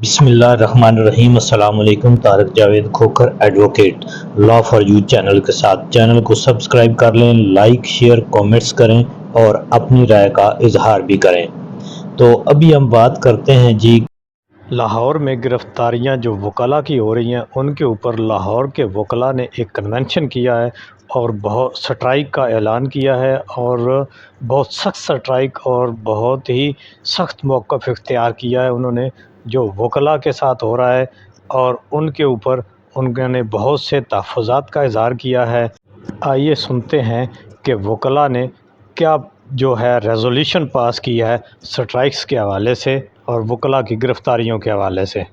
बिस्मिल्लाहिर्रहमानिर्रहीम। अस्सलाम वालेकुम। Tariq Javed Khokhar advocate law for you channel के साथ चैनल को सब्सक्राइब कर लें, लाइक शेयर कमेंट्स करें और अपनी राय का इजहार भी करें। तो अभी हम बात करते हैं जी लाहौर में गिरफ्तारियां जो वकला की हो रही हैं उनके ऊपर। लाहौर के वकला ने एक कन्वेंशन किया है और बहुत स्ट्राइक का ऐलान किया है और बहुत सख्त स्ट्राइक और बहुत ही सख्त मौक़िफ़ इख्तियार किया है उन्होंने जो वकला के साथ हो रहा है, और उनके ऊपर उन्होंने बहुत से तहफ़्फ़ुज़ात का इज़हार किया है। आइए सुनते हैं कि वकला ने क्या जो है रेज़ोल्यूशन पास किया है स्ट्राइक्स के हवाले से और वकला की गिरफ़्तारियों के हवाले से।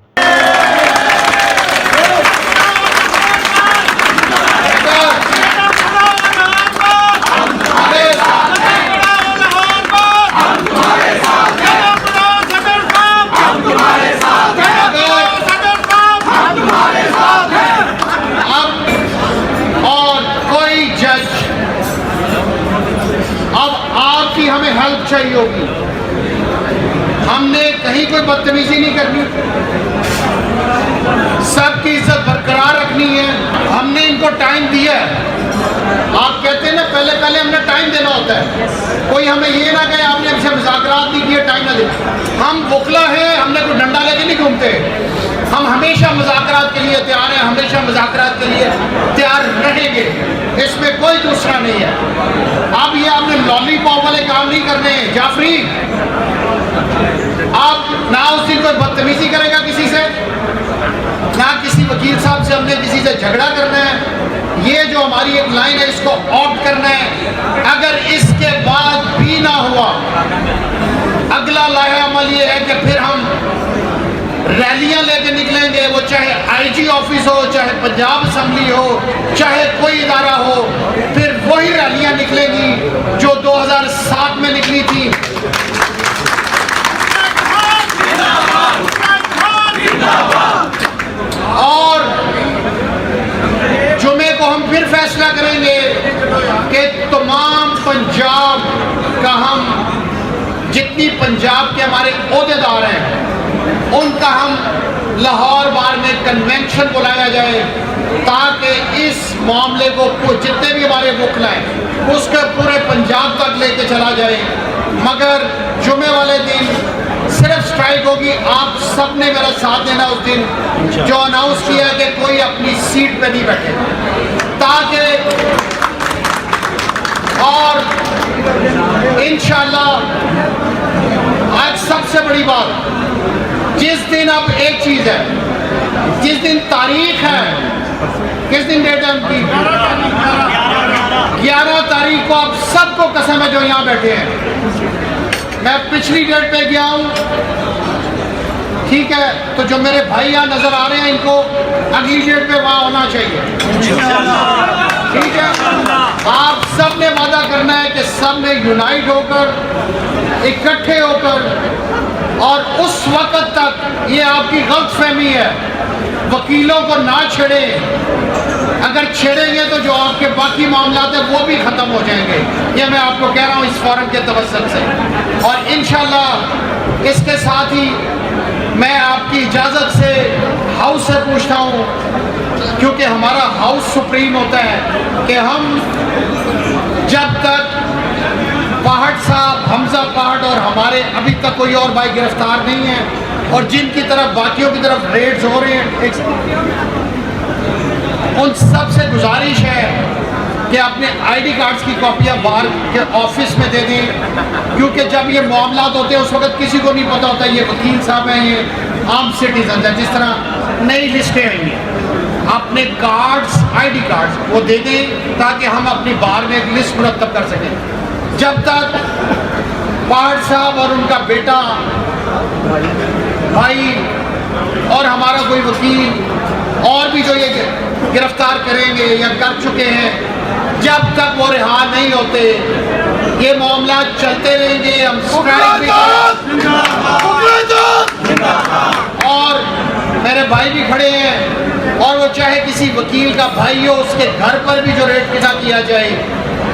हमें हेल्प चाहिए होगी। हमने कहीं कोई बदतमीजी नहीं करनी, सबकी इज्जत बरकरार रखनी है। हमने इनको टाइम दिया है। आप कहते हैं ना पहले हमने टाइम देना होता है। कोई हमें ये ना कहे आपने हमसे मुज़ाकरात नहीं किए, टाइम ना दे। हम वकला हैं, हमने कोई डंडा लेके नहीं घूमते। हम हमेशा मुज़ाकरात के लिए तैयार हैं, हमेशा मुज़ाकरात के लिए तैयार रहेंगे, इसमें कोई दूसरा नहीं है। अब ये आपने लॉलीपॉप वाले काम नहीं करने हैं जाफरी। आप ना उस दिन कोई बदतमीजी करेगा किसी से, ना किसी वकील साहब से हमने किसी से झगड़ा करना है। ये जो हमारी एक लाइन है इसको ऑप्ट करना है। अगर इसके बाद भी ना हुआ, अगला लाहे अमल ये है कि फिर हम रैलियां लेके निकलेंगे, वो चाहे आईजी ऑफिस हो, चाहे पंजाब असम्बली हो, चाहे कोई इदारा हो। फिर वही रैलियां निकलेंगी जो 2007 में निकली थी। और जुमे को हम फिर फैसला करेंगे कि तमाम पंजाब का हम जितनी पंजाब के हमारे ओहदेदार हैं उनका हम लाहौर बार में कन्वेंशन बुलाया जाए ताकि इस मामले को जितने भी हमारे वकला हैं उसके पूरे पंजाब तक लेके चला जाए। मगर जुमे वाले दिन सिर्फ स्ट्राइक होगी। आप सब ने मेरा साथ देना उस दिन जो अनाउंस किया कि कोई अपनी सीट पे नहीं बैठे, ताकि और इंशाल्लाह आज सबसे बड़ी बात, जिस दिन अब एक चीज है, जिस दिन तारीख है, किस दिन डेट है उनकी, 11 तारीख को आप सबको कसम है जो यहाँ बैठे हैं। मैं पिछली डेट पे गया हूँ, ठीक है, तो जो मेरे भाई यहाँ नजर आ रहे हैं इनको अगली डेट पे वहाँ होना चाहिए, ठीक है। आप सब ने वादा करना है कि सब ने यूनाइट होकर, इकट्ठे होकर, और उस वक्त तक ये आपकी गलतफहमी है, वकीलों को ना छेड़े। अगर छेड़ेंगे तो जो आपके बाकी मामलात है वो भी ख़त्म हो जाएंगे। ये मैं आपको कह रहा हूँ इस फोरम के तवज्जुह से। और इंशाल्लाह इसके साथ ही मैं आपकी इजाज़त से हाउस से पूछता हूँ, क्योंकि हमारा हाउस सुप्रीम होता है, कि हम जब तक पहाड़ साहब, हमजा पहाड़ और हमारे अभी तक कोई और भाई गिरफ्तार नहीं है, और जिनकी तरफ बाकियों की तरफ रेड्स हो रहे हैं, उन सब से गुजारिश है कि अपने आईडी कार्ड्स की कॉपियाँ बाहर के ऑफिस में दे दें, क्योंकि जब ये मामला होते हैं उस वक्त किसी को नहीं पता होता ये वकील साहब हैं, ये आम सिटीजन हैं। जिस तरह नई लिस्टें आएंगी, अपने कार्ड्स, आईडी कार्ड्स वो दे दें ताकि हम अपनी बाहर में एक लिस्ट मुरतब कर सकें। जब तक पहाड़ साहब और उनका बेटा भाई और हमारा कोई वकील और भी जो ये गिरफ्तार करेंगे या कर चुके हैं, जब तक वो रिहा नहीं होते ये मामला चलते रहेंगे। हम स्ट्राइक भी और मेरे भाई भी खड़े हैं, और वो चाहे किसी वकील का भाई हो उसके घर पर भी जो रेड पिटा किया जाए,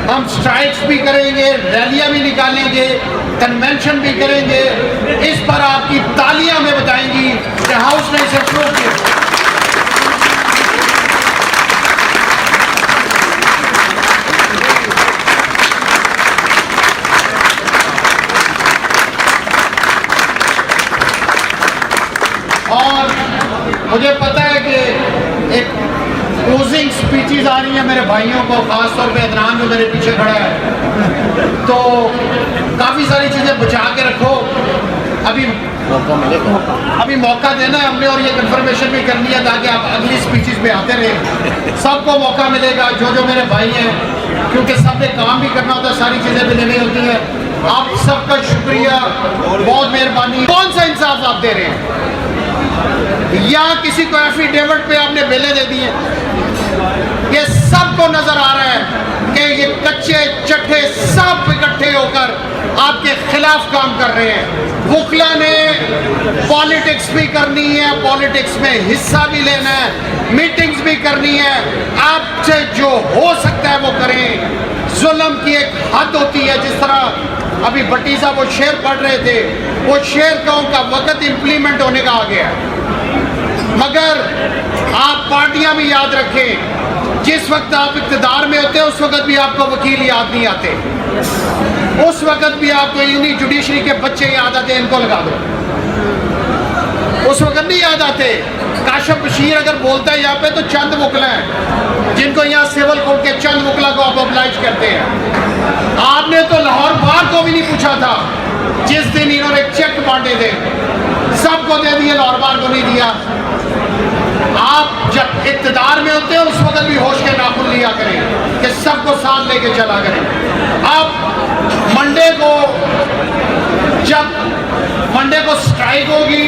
हम स्ट्राइक्स भी करेंगे, रैलियां भी निकालेंगे, कन्वेंशन भी करेंगे। इस पर आपकी तालियां हमें बताएंगी कि हम मुझे पता है कि एक क्लोजिंग स्पीचेस आ रही हैं मेरे भाइयों को, ख़ास तौर पे अदनान जो मेरे पीछे खड़ा है, तो काफ़ी सारी चीज़ें बचा के रखो। अभी मौका देना है हमने, और ये कंफर्मेशन भी करनी है ताकि आप अगली स्पीचेस पे आते रहे। सबको मौका मिलेगा, जो मेरे भाई हैं, क्योंकि सबने काम भी करना होता है, सारी चीज़ें भी लेनी होती हैं। आप सबका शुक्रिया, बहुत मेहरबानी। कौन सा इंसाफ आप दे रहे हैं, या किसी को एफिडेविट पे आपने बेले दे दी हैं? ये सबको नजर आ रहा है कि ये कच्चे चट्टे सब इकट्ठे होकर आपके खिलाफ काम कर रहे हैं। वुकला ने पॉलिटिक्स भी करनी है, पॉलिटिक्स में हिस्सा भी लेना है, मीटिंग्स भी करनी है। आपसे जो हो सकता है वो करें। जुल्म की एक हद होती है, जिस तरह अभी भट्टी साहब वो शेर पढ़ रहे थे, वो शेर का वक्त इम्प्लीमेंट होने का आ गया है। मगर आप पार्टियां भी याद रखें, जिस वक्त आप इक़्तिदार में होते हैं उस वक्त भी आपको वकील याद नहीं आते, उस वक्त भी आपको इन्हीं जुडिशरी के बच्चे याद आते हैं, इनको लगा दो, उस वक्त नहीं याद आते। काशिफ बशीर अगर बोलता है यहाँ पे तो चंद वकला हैं, जिनको यहाँ सिविल कोर्ट के चंद वकला को आप ऑब्लाइज करते हैं। आपने तो लाहौर बार को भी नहीं पूछा था, जिस दिन इन्होंने चेक बांटे थे सबको दे दिए, लाहौर बार को नहीं दिया। आप जब इक़्तिदार में होते हैं उस वक्त भी होश के नाखून लिया करें कि सबको साथ लेके चला करें। अब मंडे को, जब मंडे को स्ट्राइक होगी,